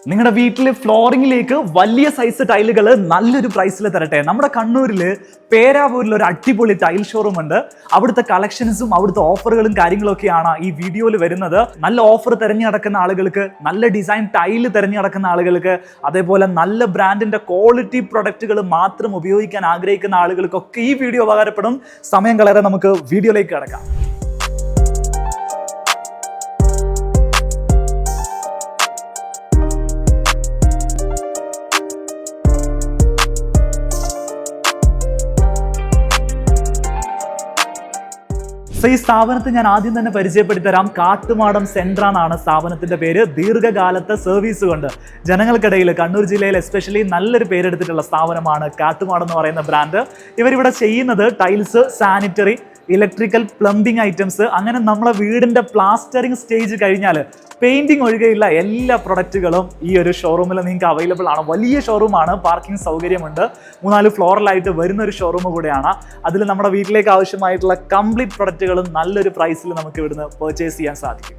നിങ്ങളുടെ വീട്ടിലെ ഫ്ലോറിംഗിലേക്ക് വലിയ സൈസ് ടൈലുകൾ നല്ലൊരു പ്രൈസിൽ തരട്ടെ. നമ്മുടെ കണ്ണൂരിൽ പേരാവൂരിൽ ഒരു അടിപൊളി ടൈൽ ഷോറൂം ഉണ്ട്. അവിടുത്തെ കളക്ഷൻസും അവിടുത്തെ ഓഫറുകളും കാര്യങ്ങളൊക്കെയാണ് ഈ വീഡിയോയിൽ വരുന്നത്. നല്ല ഓഫർ തിരഞ്ഞു നടക്കുന്ന ആളുകൾക്ക്, നല്ല ഡിസൈൻ ടൈല് തിരഞ്ഞു നടക്കുന്ന ആളുകൾക്ക്, അതേപോലെ നല്ല ബ്രാൻഡിന്റെ ക്വാളിറ്റി പ്രൊഡക്റ്റുകൾ മാത്രം ഉപയോഗിക്കാൻ ആഗ്രഹിക്കുന്ന ആളുകൾക്കൊക്കെ ഈ വീഡിയോ ഉപകാരപ്പെടും. സമയം കളയാതെ നമുക്ക് വീഡിയോയിലേക്ക് കടക്കാം. ഈ സ്ഥാപനത്തെ ഞാൻ ആദ്യം തന്നെ പരിചയപ്പെടുത്തി തരാം. കാട്ടുമാടം സെന്റർ എന്നാണ് സ്ഥാപനത്തിന്റെ പേര്. ദീർഘകാലത്തെ സർവീസ് കൊണ്ട് ജനങ്ങൾക്കിടയിൽ കണ്ണൂർ ജില്ലയിൽ എസ്പെഷ്യലി നല്ലൊരു പേരെടുത്തിട്ടുള്ള സ്ഥാപനമാണ് കാട്ടുമാടം എന്ന് പറയുന്ന ബ്രാൻഡ്. ഇവരിവിടെ ചെയ്യുന്നത് tiles, sanitary, electrical, plumbing items, അങ്ങനെ നമ്മളെ വീടിന്റെ പ്ലാസ്റ്ററിംഗ് സ്റ്റേജ് കഴിഞ്ഞാൽ പെയിന്റിംഗ് ഒഴികെയുള്ള എല്ലാ പ്രൊഡക്റ്റുകളും ഈ ഒരു ഷോറൂമിൽ നിങ്ങൾക്ക് അവൈലബിൾ ആണ്. വലിയ ഷോറൂമാണ്, പാർക്കിംഗ് സൗകര്യമുണ്ട്, 3-4 ഫ്ലോറിലായിട്ട് വരുന്ന ഒരു ഷോറൂം കൂടെയാണ്. അതിൽ നമ്മുടെ വീട്ടിലേക്ക് ആവശ്യമായിട്ടുള്ള കംപ്ലീറ്റ് പ്രൊഡക്റ്റുകളും നല്ലൊരു പ്രൈസിൽ നമുക്ക് ഇവിടുന്ന് പർച്ചേസ് ചെയ്യാൻ സാധിക്കും.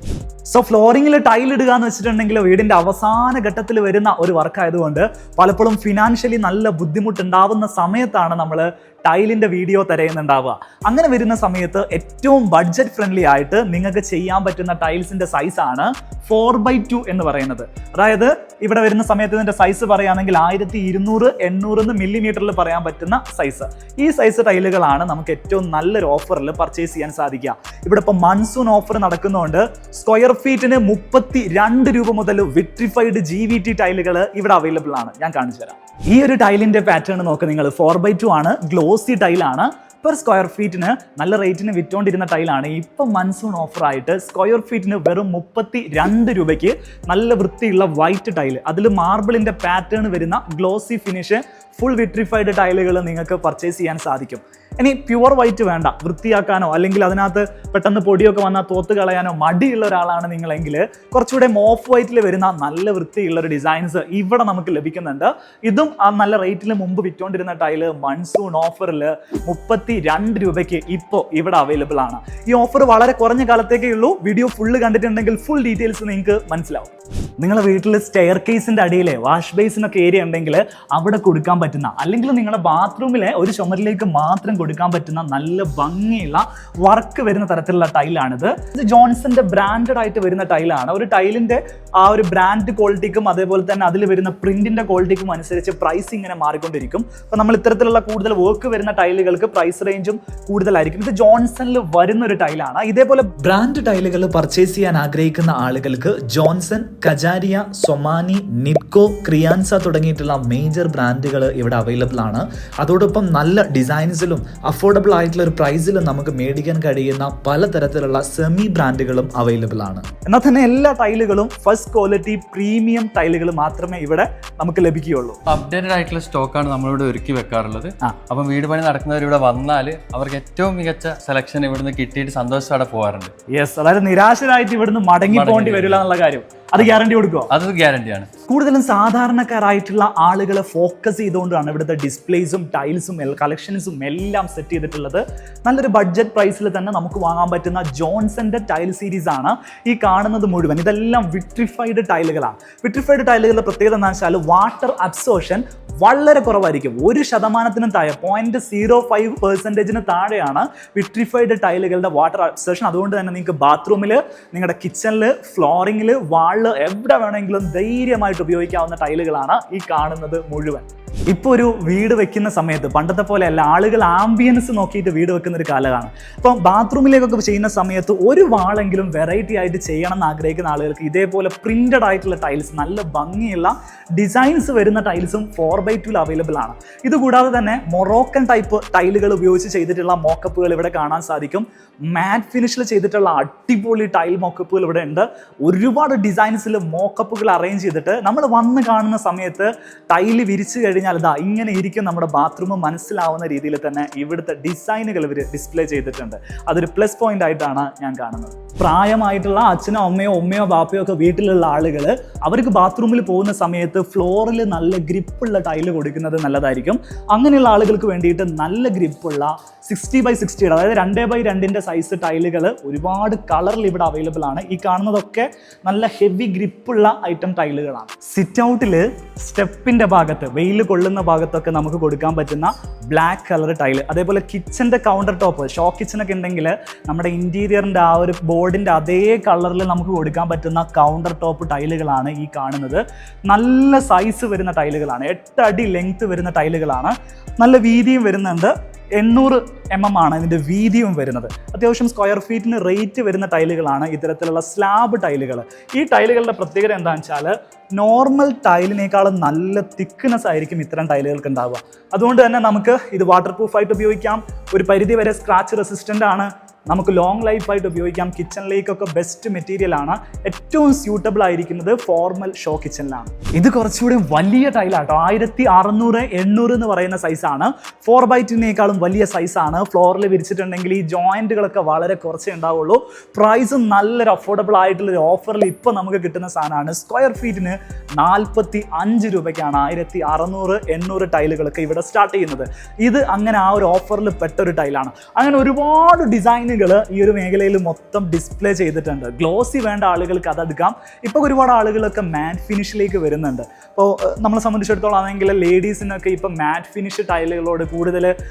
സോ ഫ്ലോറിംഗിൽ ടൈൽ ഇടുക എന്ന് വെച്ചിട്ടുണ്ടെങ്കിൽ വീടിന്റെ അവസാന ഘട്ടത്തിൽ വരുന്ന ഒരു വർക്ക് ആയതുകൊണ്ട് പലപ്പോഴും ഫിനാൻഷ്യലി നല്ല ബുദ്ധിമുട്ടുണ്ടാവുന്ന സമയത്താണ് നമ്മൾ ടൈലിന്റെ വീഡിയോ തിരയുന്നുണ്ടാവുക. അങ്ങനെ വരുന്ന സമയത്ത് ഏറ്റവും ബഡ്ജറ്റ് ഫ്രണ്ട്ലി ആയിട്ട് നിങ്ങൾക്ക് ചെയ്യാൻ പറ്റുന്ന ടൈൽസിന്റെ സൈസാണ് 4x2 എന്ന് പറയുന്നത്. അതായത് ഇവിടെ വരുന്ന സമയത്ത് ഇതിന്റെ സൈസ് പറയുകയാണെങ്കിൽ 1200-800 മില്ലിമീറ്ററിൽ പറയാൻ പറ്റുന്ന സൈസ്. ഈ സൈസ് ടൈലുകളാണ് നമുക്ക് ഏറ്റവും നല്ലൊരു ഓഫറിൽ പർച്ചേസ് ചെയ്യാൻ സാധിക്കുക. ഇവിടെ ഇപ്പോൾ മൺസൂൺ ഓഫർ നടക്കുന്നതുകൊണ്ട് സ്ക്വയർ ഫീറ്റിന് 32 രൂപ മുതൽ വിട്രിഫൈഡ് GVT ടൈലുകൾ ഇവിടെ അവൈലബിൾ ആണ്. ഞാൻ കാണിച്ചു തരാം. ഈ ഒരു ടൈലിന്റെ പാറ്റേൺ നോക്ക് നിങ്ങൾ. 4x2 ആണ്, ഗ്ലോസി ടൈലാണ്. പെർ സ്ക്വയർ ഫീറ്റിന് നല്ല റേറ്റിന് വിറ്റുകൊണ്ടിരുന്ന ടൈലാണ്. ഇപ്പം മൺസൂൺ ഓഫറായിട്ട് സ്ക്വയർ ഫീറ്റിന് വെറും 32 രൂപയ്ക്ക് നല്ല വൃത്തിയുള്ള വൈറ്റ് ടൈല്, അതിൽ മാർബിളിന്റെ പാറ്റേൺ വരുന്ന ഗ്ലോസി ഫിനിഷ്, ഫുൾ വിട്രിഫൈഡ് ടൈലുകൾ നിങ്ങൾക്ക് പർച്ചേസ് ചെയ്യാൻ സാധിക്കും. ഇനി പ്യുവർ വൈറ്റ് വേണ്ട, വൃത്തിയാക്കാനോ അല്ലെങ്കിൽ അതിനകത്ത് പെട്ടെന്ന് പൊടിയൊക്കെ വന്നാൽ തോത്ത് കളയാനോ മടിയുള്ള ഒരാളാണ് നിങ്ങളെങ്കിൽ കുറച്ചുകൂടെ ഓഫ് വൈറ്റിൽ വരുന്ന നല്ല വൃത്തിയുള്ള ഒരു ഡിസൈൻസ് ഇവിടെ നമുക്ക് ലഭിക്കുന്നുണ്ട്. ഇതും ആ നല്ല റേറ്റിൽ മുമ്പ് വിറ്റുകൊണ്ടിരുന്ന ടൈല് മൺസൂൺ ഓഫറിൽ 32 രൂപയ്ക്ക് ഇപ്പോൾ ഇവിടെ അവൈലബിൾ ആണ്. ഈ ഓഫർ വളരെ കുറഞ്ഞ കാലത്തേക്കേ ഉള്ളൂ. വീഡിയോ ഫുള്ള് കണ്ടിട്ടുണ്ടെങ്കിൽ ഫുൾ ഡീറ്റെയിൽസ് നിങ്ങൾക്ക് മനസ്സിലാവും. നിങ്ങളുടെ വീട്ടിൽ സ്റ്റെയർ കേസിന്റെ അടിയിലെ വാഷ് ബേസിനൊക്കെ ഏരിയ ഉണ്ടെങ്കിൽ അവിടെ കൊടുക്കാൻ പറ്റുന്ന, അല്ലെങ്കിൽ നിങ്ങളുടെ ബാത്റൂമിലെ ഒരു ചുമരിലേക്ക് മാത്രം കൊടുക്കാൻ പറ്റുന്ന നല്ല ഭംഗിയുള്ള വർക്ക് വരുന്ന തരത്തിലുള്ള ടൈലാണിത്. ഇത് ജോൺസന്റെ ബ്രാൻഡഡ് ആയിട്ട് വരുന്ന ടൈലാണ്. ഒരു ടൈലിന്റെ ആ ഒരു ബ്രാൻഡ് ക്വാളിറ്റിക്കും അതേപോലെ തന്നെ അതിൽ വരുന്ന പ്രിന്റിന്റെ ക്വാളിറ്റിക്കും അനുസരിച്ച് പ്രൈസ് ഇങ്ങനെ മാറിക്കൊണ്ടിരിക്കും. അപ്പൊ നമ്മൾ ഇത്തരത്തിലുള്ള കൂടുതൽ വർക്ക് വരുന്ന ടൈലുകൾക്ക് പ്രൈസ് റേഞ്ചും കൂടുതലായിരിക്കും. ഇത് ജോൺസണിൽ വരുന്ന ഒരു ടൈലാണ്. ഇതേപോലെ ബ്രാൻഡ് ടൈലുകൾ പർച്ചേസ് ചെയ്യാൻ ആഗ്രഹിക്കുന്ന ആളുകൾക്ക് ജോൺസൺ, കജാരിയ, സൊമാനി, നിപ്കോ, ക്രിയാൻസ തുടങ്ങിയിട്ടുള്ള മേജർ ബ്രാൻഡുകൾ ഇവിടെ അവൈലബിൾ ആണ്. അതോടൊപ്പം നല്ല ഡിസൈൻസിലും അഫോർഡബിൾ ആയിട്ടുള്ള ഒരു പ്രൈസിലും നമുക്ക് മേടിക്കാൻ കഴിയുന്ന പലതരത്തിലുള്ള സെമി ബ്രാൻഡുകളും അവൈലബിൾ ആണ്. എന്നാൽ തന്നെ എല്ലാ ടൈലുകളും ഫസ്റ്റ് ക്വാളിറ്റി പ്രീമിയം ടൈലുകൾ മാത്രമേ ഇവിടെ നമുക്ക് ലഭിക്കുകയുള്ളൂ. അപ്ഡേറ്റഡ് ആയിട്ടുള്ള സ്റ്റോക്കാണ് നമ്മളിവിടെ ഒരുക്കി വെക്കാറുള്ളത്. അപ്പം വീട് പണി നടക്കുന്നവർ ഇവിടെ വന്നാൽ അവർക്ക് ഏറ്റവും മികച്ച സെലക്ഷൻ ഇവിടുന്ന് കിട്ടിയിട്ട് സന്തോഷത്തോടെ പോകാറുണ്ട്. യെസ്, അതായത് നിരാശരായിട്ട് ഇവിടുന്ന് മടങ്ങി പോകേണ്ടി വരില്ല എന്നുള്ള കാര്യം അത് ഗ്യാരണ്ടി കൊടുക്കുക. അത് ഗ്യാരണ്ടിയാണ്. കൂടുതലും സാധാരണക്കാരായിട്ടുള്ള ആളുകളെ ഫോക്കസ് ചെയ്തുകൊണ്ടാണ് ഇവിടുത്തെ ഡിസ്പ്ലേസും ടൈൽസും കളക്ഷൻസും എല്ലാം സെറ്റ് ചെയ്തിട്ടുള്ളത്. നല്ലൊരു ബഡ്ജറ്റ് പ്രൈസിൽ തന്നെ നമുക്ക് വാങ്ങാൻ പറ്റുന്ന ജോൺസന്റെ ടൈൽ സീരീസ് ആണ് ഈ കാണുന്നത് മുഴുവൻ. ഇതെല്ലാം വിട്രിഫൈഡ് ടൈലുകളാണ്. വിട്രിഫൈഡ് ടൈലുകളുടെ പ്രത്യേകത എന്താ വെച്ചാൽ വാട്ടർ അബ്സോർഷൻ വളരെ കുറവായിരിക്കും. 1% താഴെ, 0.05% താഴെയാണ് വിട്രിഫൈഡ് ടൈലുകളുടെ വാട്ടർ അബ്സോർഷൻ. അതുകൊണ്ട് തന്നെ നിങ്ങൾക്ക് ബാത്റൂമിൽ, നിങ്ങളുടെ കിച്ചണിൽ, ഫ്ലോറിങ്ങിൽ, വാളിൽ എവിടെ വേണമെങ്കിലും ധൈര്യമായിട്ട് ഉപയോഗിക്കാവുന്ന ടൈലുകളാണ് ഈ കാണുന്നത് മുഴുവൻ. ഇപ്പോൾ ഒരു വീട് വെക്കുന്ന സമയത്ത് പണ്ടത്തെ പോലെയല്ല, ആളുകൾ ആംബിയൻസ് നോക്കിയിട്ട് വീട് വെക്കുന്ന ഒരു കാലമാണ്. അപ്പം ബാത്റൂമിലേക്കൊക്കെ ചെയ്യുന്ന സമയത്ത് ഒരു വാളെങ്കിലും വെറൈറ്റി ആയിട്ട് ചെയ്യണം എന്ന് ആഗ്രഹിക്കുന്ന ആളുകൾക്ക് ഇതേപോലെ പ്രിന്റഡ് ആയിട്ടുള്ള ടൈൽസ്, നല്ല ഭംഗിയുള്ള ഡിസൈൻസ് വരുന്ന ടൈൽസും 4x2 അവൈലബിൾ ആണ്. ഇതുകൂടാതെ തന്നെ മൊറോക്കൻ ടൈപ്പ് ടൈലുകൾ ഉപയോഗിച്ച് ചെയ്തിട്ടുള്ള മോക്കപ്പുകൾ ഇവിടെ കാണാൻ സാധിക്കും. മാറ്റ് ഫിനിഷിൽ ചെയ്തിട്ടുള്ള അടിപൊളി ടൈൽ മോക്കപ്പുകൾ ഇവിടെ ഉണ്ട്. ഒരുപാട് ഡിസൈൻസിൽ മോക്കപ്പുകൾ അറേഞ്ച് ചെയ്തിട്ട് നമ്മൾ വന്ന് കാണുന്ന സമയത്ത് ടൈല് വിരിച്ചു കഴിഞ്ഞാൽ ഇതാ ഇങ്ങനെ ഇരിക്കും നമ്മുടെ ബാത്റൂം മനസ്സിലാവുന്ന രീതിയിൽ തന്നെ ഇവിടുത്തെ ഡിസൈനുകൾ ഇവർ ഡിസ്പ്ലേ ചെയ്തിട്ടുണ്ട്. അതൊരു പ്ലസ് പോയിന്റ് ആയിട്ടാണ് ഞാൻ കാണുന്നത്. പ്രായമായിട്ടുള്ള അച്ഛനോ അമ്മയോ ബാപ്പയോ ഒക്കെ വീട്ടിലുള്ള ആളുകൾ അവർക്ക് ബാത്റൂമിൽ പോകുന്ന സമയത്ത് ഫ്ലോറിൽ നല്ല ഗ്രിപ്പുള്ള ടൈല് കൊടുക്കുന്നത് നല്ലതായിരിക്കും. അങ്ങനെയുള്ള ആളുകൾക്ക് വേണ്ടിയിട്ട് നല്ല ഗ്രിപ്പുള്ള 60x60, അതായത് 2x2 സൈസ് ടൈലുകൾ ഒരുപാട് കളറിൽ ഇവിടെ അവൈലബിൾ ആണ്. ഈ കാണുന്നതൊക്കെ നല്ല ഹെവി ഗ്രിപ്പുള്ള ഐറ്റം ടൈലുകളാണ്. സിറ്റ് ഔട്ടിൽ സ്റ്റെപ്പിന്റെ ഭാഗത്ത്, വെയിൽ കൊള്ളുന്ന ഭാഗത്തൊക്കെ നമുക്ക് കൊടുക്കാൻ പറ്റുന്ന ബ്ലാക്ക് കളർ ടൈല്. അതേപോലെ കിച്ചന്റെ കൗണ്ടർ ടോപ്പ്, ഷോ കിച്ചനൊക്കെ ഉണ്ടെങ്കിൽ നമ്മുടെ ഇന്റീരിയറിന്റെ ആ ഒരു ബോർഡിന്റെ അതേ കളറിൽ നമുക്ക് കൊടുക്കാൻ പറ്റുന്ന കൗണ്ടർ ടോപ്പ് ടൈലുകളാണ് ഈ കാണുന്നത്. നല്ല സൈസ് വരുന്ന ടൈലുകളാണ്, 8 അടി ലെങ്ത് വരുന്ന ടൈലുകളാണ്. നല്ല വീതിയും വരുന്നുണ്ട്. 800 mm ആണ് ഇതിൻ്റെ വീതിയും വരുന്നത്. അത്യാവശ്യം സ്ക്വയർ ഫീറ്റിന് റേറ്റ് വരുന്ന ടൈലുകളാണ് ഇത്തരത്തിലുള്ള സ്ലാബ് ടൈലുകൾ. ഈ ടൈലുകളുടെ പ്രത്യേകത എന്താണെന്ന് വെച്ചാൽ നോർമൽ ടൈലിനേക്കാളും നല്ല തിക്നെസ് ആയിരിക്കും ഇത്തരം ടൈലുകൾക്ക് ഉണ്ടാവുക. അതുകൊണ്ട് തന്നെ നമുക്ക് ഇത് വാട്ടർ പ്രൂഫായിട്ട് ഉപയോഗിക്കാം, ഒരു പരിധി വരെ സ്ക്രാച്ച് റെസിസ്റ്റൻ്റ് ആണ്, നമുക്ക് ലോങ് ലൈഫായിട്ട് ഉപയോഗിക്കാം. കിച്ചണിലേക്കൊക്കെ ബെസ്റ്റ് മെറ്റീരിയൽ ആണ്. ഏറ്റവും സ്യൂട്ടബിൾ ആയിരിക്കുന്നത് ഫോർമൽ ഷോ കിച്ചണിലാണ്. ഇത് കുറച്ചുകൂടി വലിയ ടൈലാട്ടോ, 1600 800 എന്ന് പറയുന്ന സൈസാണ്. 4x2 വലിയ സൈസാണ്. ഫ്ലോറിൽ വിരിച്ചിട്ടുണ്ടെങ്കിൽ ഈ ജോയിന്റുകളൊക്കെ വളരെ കുറച്ചേ ഉണ്ടാവുള്ളൂ. പ്രൈസും നല്ലൊരു അഫോർഡബിൾ ആയിട്ടുള്ളൊരു ഓഫറിൽ ഇപ്പോൾ നമുക്ക് കിട്ടുന്ന സാധനമാണ്. സ്ക്വയർ ഫീറ്റിന് 45 രൂപയ്ക്കാണ് 1600 800 ടൈലുകളൊക്കെ ഇവിടെ സ്റ്റാർട്ട് ചെയ്യുന്നത്. ഇത് അങ്ങനെ ആ ഒരു ഓഫറിൽ പെട്ടൊരു ടൈലാണ്. അങ്ങനെ ഒരുപാട് ഡിസൈനുകൾ ഈ ഒരു മേഖലയിൽ മൊത്തം ഡിസ്പ്ലേ ചെയ്തിട്ടുണ്ട്. ഗ്ലോസി വേണ്ട ആളുകൾക്ക് അതെടുക്കാം. ഇപ്പോൾ ഒരുപാട് ആളുകളൊക്കെ മാറ്റ് ഫിനിഷിലേക്ക് വരുന്നുണ്ട്. ഇപ്പോൾ നമ്മളെ സംബന്ധിച്ചിടത്തോളം ആണെങ്കിൽ ലേഡീസിനൊക്കെ ഇപ്പം മാറ്റ് ഫിനിഷ് ടൈലുകളോട് കൂടുതൽ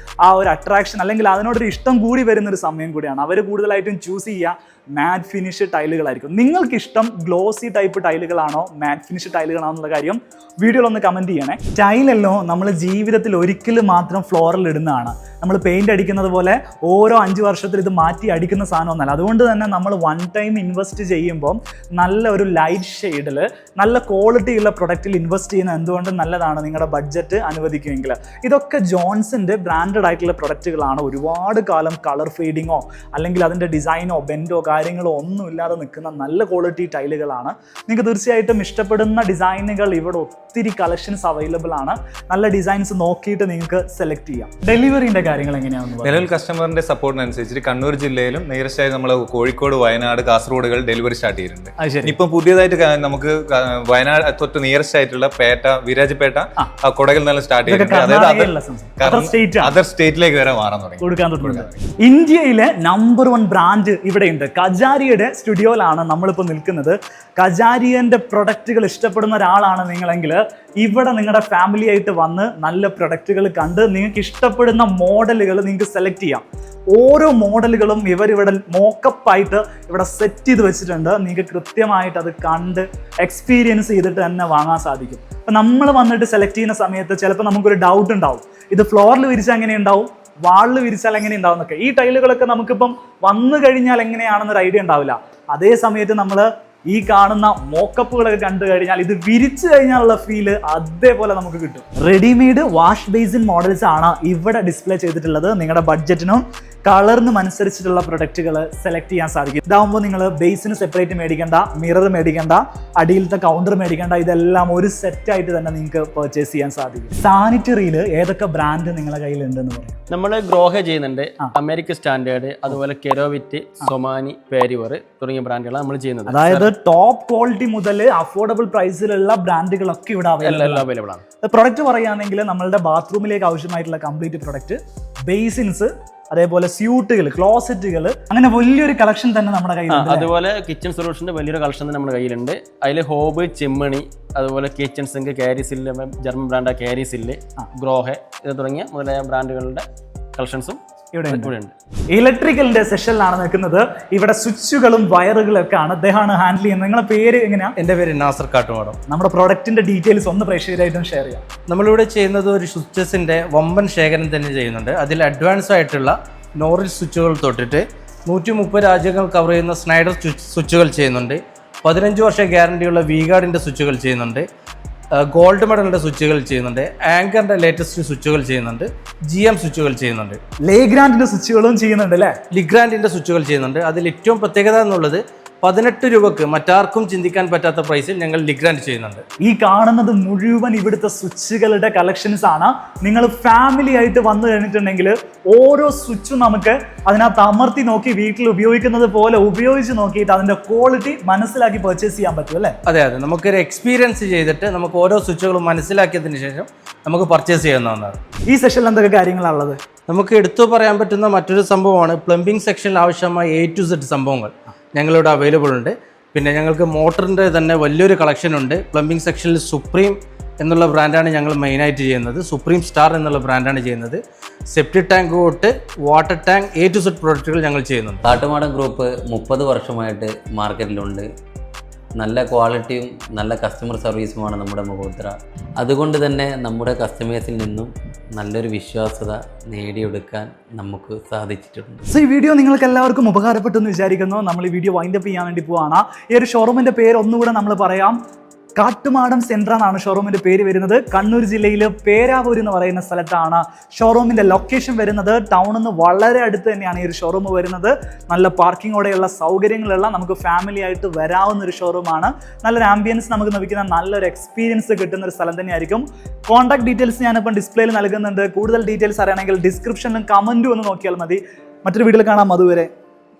ആ ഒരു അട്രാക്ഷൻ അല്ലെങ്കിൽ അതിനോടൊരു ഇഷ്ടം കൂടി വരുന്നൊരു സമയം കൂടിയാണ്. അവർ കൂടുതലായിട്ടും ചൂസ് ചെയ്യുക മാറ്റ് ഫിനിഷ് ടൈലുകളായിരിക്കും. നിങ്ങൾക്ക് ഇഷ്ടം ഗ്ലോസി ടൈപ്പ് ടൈലുകളാണോ മാറ്റ് ഫിനിഷ് ടൈലുകളാണോ എന്നുള്ള കാര്യം വീഡിയോയിൽ ഒന്ന് കമൻറ്റ് ചെയ്യണേ. ടൈലല്ലോ നമ്മൾ ജീവിതത്തിൽ ഒരിക്കലും മാത്രം ഫ്ലോറിൽ ഇടുന്നതാണ്. നമ്മൾ പെയിന്റ് അടിക്കുന്നത് പോലെ ഓരോ 5 വർഷത്തിൽ ഇത് മാറ്റി അടിക്കുന്ന സാധനമൊന്നുമല്ല. അതുകൊണ്ട് തന്നെ നമ്മൾ വൺ ടൈം ഇൻവെസ്റ്റ് ചെയ്യുമ്പോൾ നല്ല ഒരു ലൈറ്റ് ഷെയ്ഡിൽ നല്ല ക്വാളിറ്റിയുള്ള പ്രൊഡക്റ്റിൽ ഇൻവെസ്റ്റ് ചെയ്യുന്നത് എന്തുകൊണ്ട് നല്ലതാണ്, നിങ്ങളുടെ ബഡ്ജറ്റ് അനുവദിക്കുമെങ്കിൽ. ഇതൊക്കെ ജോൺസന്റെ ബ്രാൻഡഡ് ആയിട്ടുള്ള പ്രൊഡക്റ്റുകളാണ്. ഒരുപാട് കാലം കളർ ഫെയ്ഡിങ്ങോ അല്ലെങ്കിൽ അതിൻ്റെ ഡിസൈനോ ബെൻഡോ കാര്യങ്ങളോ ഒന്നുമില്ലാതെ നിൽക്കുന്ന നല്ല ക്വാളിറ്റി ടൈലുകളാണ്. നിങ്ങൾക്ക് തീർച്ചയായിട്ടും ഇഷ്ടപ്പെടുന്ന ഡിസൈനുകൾ ഇവിടെ ഒത്തിരി കളക്ഷൻസ് അവൈലബിൾ ആണ്. നല്ല ഡിസൈൻസ് നോക്കിയിട്ട് നിങ്ങൾക്ക് സെലക്ട് ചെയ്യാം. ഡെലിവറിന്റെ കാര്യങ്ങൾ എങ്ങനെയാണെന്ന് നിലവിൽ കസ്റ്റമറിന്റെ സപ്പോർട്ടിനനുസരിച്ച് കണ്ണൂർ ജില്ലയിലും നിയറസ്റ്റ് ആയി നമ്മൾ കോഴിക്കോട്, വയനാട്, കാസർഗോഡുകൾ ഡെലിവറി സ്റ്റാർട്ട് ചെയ്തിട്ടുണ്ട്. ഇപ്പം പുതിയതായിട്ട് നമുക്ക് വയനാട് തൊട്ട് നിയറസ്റ്റ് ആയിട്ടുള്ള പേട്ട, വിരാജപേട്ട, കൊടകിൽ നിന്നെല്ലാം സ്റ്റാർട്ട് ചെയ്തിട്ടുണ്ട്. അതായത് അതർ സ്റ്റേറ്റിലേക്ക് വരെ മാറാൻ തുടങ്ങി. ഇന്ത്യയിലെ നമ്പർ 1 ബ്രാൻഡ് ഇവിടെയുണ്ട്. കജാരിയുടെ സ്റ്റുഡിയോയിലാണ് നമ്മളിപ്പോൾ നിൽക്കുന്നത്. കജാരിയന്റെ പ്രൊഡക്റ്റുകൾ ഇഷ്ടപ്പെടുന്ന ഒരാളാണ് നിങ്ങളെങ്കിൽ ഇവിടെ നിങ്ങളുടെ ഫാമിലി ആയിട്ട് വന്ന് നല്ല പ്രൊഡക്റ്റുകൾ കണ്ട് നിങ്ങൾക്ക് ഇഷ്ടപ്പെടുന്ന മോഡലുകൾ നിങ്ങൾക്ക് സെലക്ട് ചെയ്യാം. ഓരോ മോഡലുകളും ഇവരിവിടെ മോക്കപ്പായിട്ട് ഇവിടെ സെറ്റ് ചെയ്ത് വെച്ചിട്ടുണ്ട്. നിങ്ങൾക്ക് കൃത്യമായിട്ട് അത് കണ്ട് എക്സ്പീരിയൻസ് ചെയ്തിട്ട് തന്നെ വാങ്ങാൻ സാധിക്കും. അപ്പം നമ്മൾ വന്നിട്ട് സെലക്ട് ചെയ്യുന്ന സമയത്ത് ചിലപ്പോൾ നമുക്കൊരു ഡൗട്ട് ഉണ്ടാവും, ഇത് ഫ്ലോറിൽ വിരിച്ചാൽ എങ്ങനെ ഉണ്ടാവും, വാളിൽ വിരിച്ചാൽ എങ്ങനെ ഉണ്ടാവും എന്നൊക്കെ. ഈ ടൈലുകളൊക്കെ നമുക്കിപ്പം വന്നു കഴിഞ്ഞാൽ എങ്ങനെയാണെന്നൊരു ഐഡിയ ഉണ്ടാവില്ല. അതേ സമയത്ത് നമ്മൾ ഈ കാണുന്ന മോക്കപ്പുകളൊക്കെ കണ്ടു കഴിഞ്ഞാൽ ഇത് വിരിച്ചു കഴിഞ്ഞാലുള്ള ഫീല് അതേപോലെ നമുക്ക് കിട്ടും. റെഡിമെയ്ഡ് വാഷ് ബേസിൻ മോഡൽസ് ആണ് ഇവിടെ ഡിസ്പ്ലേ ചെയ്തിട്ടുള്ളത്. നിങ്ങളുടെ ബഡ്ജറ്റിനും കളറിനും അനുസരിച്ചിട്ടുള്ള പ്രൊഡക്റ്റുകൾ സെലക്ട് ചെയ്യാൻ സാധിക്കും. ഇതാവുമ്പോൾ നിങ്ങൾ ബേസിന് സെപ്പറേറ്റ് മേടിക്കേണ്ട, മിറർ മേടിക്കേണ്ട, അടിയിലത്തെ കൗണ്ടർ മേടിക്കേണ്ട, ഇതെല്ലാം ഒരു സെറ്റായിട്ട് തന്നെ നിങ്ങൾക്ക് പർച്ചേസ് ചെയ്യാൻ സാധിക്കും. സാനിറ്ററിയിൽ ഏതൊക്കെ ബ്രാൻഡ് നിങ്ങളുടെ കയ്യിലുണ്ടെന്ന് പറയും? നമ്മൾ ഗ്രോഹ ചെയ്യുന്നുണ്ട്, അമേരിക്കൻ സ്റ്റാൻഡേർഡ്, അതുപോലെ കെരോവിറ്റ്, സൊമാനി, പേരിവർ തുടങ്ങിയ ബ്രാൻഡുകളാണ് നമ്മൾ ചെയ്യുന്നത്. അതായത് ടോപ്പ് ക്വാളിറ്റി മുതൽ അഫോർഡബിൾ പ്രൈസിലുള്ള ബ്രാൻഡുകളൊക്കെ ഇവിടെ അവൈലബിൾ ആണ്. പ്രൊഡക്റ്റ് പറയുകയാണെങ്കിൽ നമ്മളുടെ ബാത്റൂമിലേക്ക് ആവശ്യമായിട്ടുള്ള കംപ്ലീറ്റ് പ്രൊഡക്റ്റ്, ബേസിൻസ്, അതേപോലെ സ്യൂട്ടുകൾ, ക്ലോസറ്റുകൾ, അങ്ങനെ വലിയൊരു കളക്ഷൻ തന്നെ നമ്മുടെ കയ്യിലുണ്ട്. അതുപോലെ കിച്ചൺ സൊല്യൂഷന്റെ വലിയൊരു കളക്ഷൻ തന്നെ നമ്മുടെ കയ്യിലുണ്ട്. അതിൽ ഹോബ്, ചിമ്മണി, അതുപോലെ kitchen sink, Carysil, German brand Carysil, Grohe ഇത് തുടങ്ങിയ മുതലായ ബ്രാൻഡുകളുടെ കളക്ഷൻസും ഇവിടെ ഉണ്ട്. ഇലക്ട്രിക്കലിന്റെ സെഷനിലാണ് നിൽക്കുന്നത്. ഇവിടെ സ്വിച്ചുകളും വയറുകളും ഒക്കെ ആണ് അദ്ദേഹമാണ് ഹാൻഡിൽ ചെയ്യുന്നത്. നിങ്ങളുടെ പേര് എങ്ങനെയാ? എൻ്റെ പേര് നാസർ കാട്ടുമാടം. നമ്മുടെ പ്രോഡക്റ്റിന്റെ ഡീറ്റെയിൽസ് ഒന്ന് പ്രേക്ഷകരായിട്ടും ഷെയർ ചെയ്യാം. നമ്മളിവിടെ ചെയ്യുന്നത് ഒരു സ്വിച്ചസിൻ്റെ വമ്പൻ ശേഖരം തന്നെ ചെയ്യുന്നുണ്ട്. അതിൽ അഡ്വാൻസ് ആയിട്ടുള്ള നോറിൽ സ്വിച്ചുകൾ തൊട്ടിട്ട് 130 രാജ്യങ്ങൾ കവർ ചെയ്യുന്ന സ്നൈഡർ സ്വിച്ചുകൾ ചെയ്യുന്നുണ്ട്. 15 വർഷം ഗ്യാരണ്ടിയുള്ള വി-ഗാർഡിൻ്റെ സ്വിച്ചുകൾ ചെയ്യുന്നുണ്ട്. ഗോൾഡ് മെഡലിൻ്റെ സ്വിച്ചുകൾ ചെയ്യുന്നുണ്ട്. ആങ്കറിൻ്റെ ലേറ്റസ്റ്റ് സ്വിച്ചുകൾ ചെയ്യുന്നുണ്ട്. GM സ്വിച്ചുകൾ ചെയ്യുന്നുണ്ട്. ലേഗ്രാൻഡിൻ്റെ സ്വിച്ചുകളും ചെയ്യുന്നുണ്ട് അല്ലേ? ലിഗ്രാൻഡിൻ്റെ സ്വിച്ചുകൾ ചെയ്യുന്നുണ്ട്. അതിൽ ഏറ്റവും പ്രത്യേകത എന്നുള്ളത് 18 രൂപക്ക് മറ്റാർക്കും ചിന്തിക്കാൻ പറ്റാത്ത പ്രൈസിൽ ഞങ്ങൾ ലിഗ്രാൻഡ് ചെയ്യുന്നുണ്ട്. ഈ കാണുന്നത് മുഴുവൻ ഇവിടുത്തെ സ്വിച്ചുകളുടെ കളക്ഷൻസ് ആണ്. നിങ്ങൾ ഫാമിലി ആയിട്ട് വന്നു കഴിഞ്ഞിട്ടുണ്ടെങ്കിൽ ഓരോ സ്വിച്ചും നമുക്ക് അതിനകത്ത് അമർത്തി നോക്കി വീട്ടിൽ ഉപയോഗിക്കുന്നത് പോലെ ഉപയോഗിച്ച് നോക്കിയിട്ട് അതിൻ്റെ ക്വാളിറ്റി മനസ്സിലാക്കി പർച്ചേസ് ചെയ്യാൻ പറ്റും അല്ലേ? അതെ, നമുക്കൊരു എക്സ്പീരിയൻസ് ചെയ്തിട്ട് നമുക്ക് ഓരോ സ്വിച്ചുകളും മനസ്സിലാക്കിയതിന് ശേഷം നമുക്ക് പർച്ചേസ് ചെയ്യാവുന്നതാണ്. ഈ സെഷനിൽ എന്തൊക്കെ കാര്യങ്ങളാണുള്ളത്? നമുക്ക് എടുത്തു പറയാൻ പറ്റുന്ന മറ്റൊരു സംഭവമാണ് പ്ലംബിംഗ് സെക്ഷനിൽ ആവശ്യമായ A to Z സംഭവങ്ങൾ ഞങ്ങളിവിടെ അവൈലബിൾ ഉണ്ട്. പിന്നെ ഞങ്ങൾക്ക് മോട്ടറിൻ്റെ തന്നെ വലിയൊരു കളക്ഷൻ ഉണ്ട്. പ്ലംബിംഗ് സെക്ഷനിൽ സുപ്രീം എന്നുള്ള ബ്രാൻഡാണ് ഞങ്ങൾ മെയിനായിട്ട് ചെയ്യുന്നത്. സുപ്രീം സ്റ്റാർ എന്നുള്ള ബ്രാൻഡാണ് ചെയ്യുന്നത്. സെപ്റ്റി ടാങ്ക് തൊട്ട് water tank A to Z പ്രോഡക്റ്റുകൾ ഞങ്ങൾ ചെയ്യുന്നുണ്ട്. കാട്ടുമാടൻ ഗ്രൂപ്പ് 30 വർഷമായിട്ട് മാർക്കറ്റിലുണ്ട്. നല്ല ക്വാളിറ്റിയും നല്ല കസ്റ്റമർ സർവീസുമാണ് നമ്മുടെ മുഖമുദ്ര. അതുകൊണ്ട് തന്നെ നമ്മുടെ കസ്റ്റമേഴ്സിൽ നിന്നും നല്ലൊരു വിശ്വാസ്യത നേടിയെടുക്കാൻ നമുക്ക് സാധിച്ചിട്ടുണ്ട്. സോ ഈ വീഡിയോ നിങ്ങൾക്ക് എല്ലാവർക്കും ഉപകാരപ്പെട്ടു എന്ന് വിചാരിക്കുന്നു. നമ്മൾ ഈ വീഡിയോ വൈൻഡപ്പ് ചെയ്യാൻ വേണ്ടി പോവാണ്. ഈ ഒരു ഷോറൂമിൻ്റെ പേര് ഒന്നുകൂടെ നമ്മൾ പറയാം. കാട്ടുമാടം സെൻട്ര എന്നാണ് ഷോറൂമിൻ്റെ പേര് വരുന്നത്. കണ്ണൂർ ജില്ലയിൽ പേരാവൂർ എന്ന് പറയുന്ന സ്ഥലത്താണ് ഷോറൂമിൻ്റെ ലൊക്കേഷൻ വരുന്നത്. ടൗണിൽ നിന്ന് വളരെ അടുത്ത് തന്നെയാണ് ഈ ഒരു ഷോറൂം വരുന്നത്. നല്ല പാർക്കിങ്ങോടെയുള്ള സൗകര്യങ്ങളുള്ള നമുക്ക് ഫാമിലി ആയിട്ട് വരാവുന്ന ഒരു ഷോറൂമാണ്. നല്ലൊരു ആംബിയൻസ് നമുക്ക് ലഭിക്കുന്ന നല്ലൊരു എക്സ്പീരിയൻസ് കിട്ടുന്ന ഒരു സ്ഥലം തന്നെയായിരിക്കും. കോൺടാക്ട് ഡീറ്റെയിൽസ് ഞാനിപ്പം ഡിസ്പ്ലേയിൽ നൽകുന്നുണ്ട്. കൂടുതൽ ഡീറ്റെയിൽസ് അറിയണമെങ്കിൽ ഡിസ്ക്രിപ്ഷനിലും കമൻറ്റും ഒന്ന് നോക്കിയാൽ മതി. മറ്റൊരു വീഡിയോയിൽ കാണാം. അതുവരെ